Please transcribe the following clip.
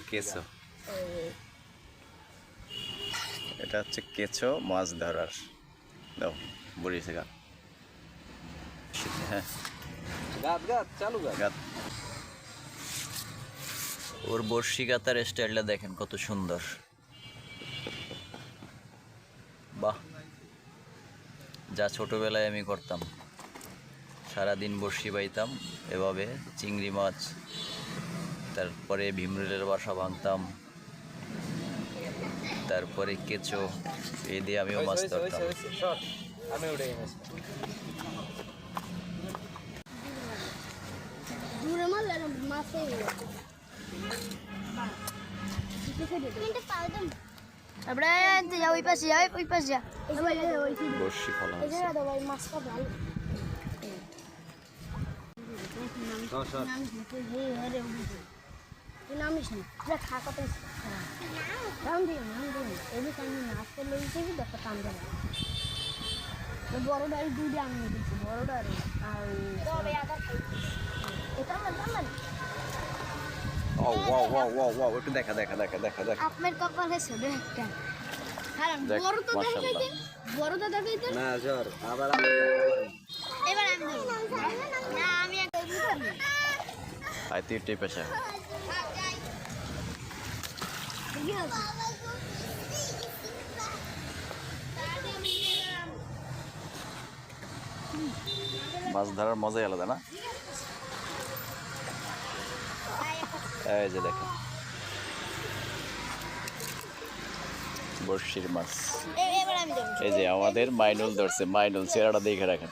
কেঁচো, এটা হচ্ছে কেঁচো মাছ ধরার। দাও বড়িয়েছে গাত। হ্যাঁ গাত। ওর বড়শি গাতার স্টাইলটা দেখেন কত সুন্দর। বাহ, যা ছোটবেলায় আমি করতাম, সারাদিন বড়শি বাইতাম এভাবে চিংড়ি মাছ, তারপরে ভিমরুলের বাসা ভাঙতাম, তারপরে কেঁচো, এই দিয়ে আমিও মাছ ধরতাম। বড়শি ফলা বড়টা দুইটা আমি দিচ্ছি, বড়টা একটু দেখা দেখা দেখা দেখা দেখা। আপনার কপালে ছোট একটা, বড় তো দেখাইতেন, বড় তো দেখাইতেন না। জ্বর আবার এবার আমি না, আমি একটা দিতাম আয় তুই টেপে আসা। মাছ ধরার মজাই আলাদা না? এই যে দেখেন বড়শির মাছ। এই যে আমাদের মাইনুল ধরছে, মাইনুল চেহারাটা দেখে রাখেন।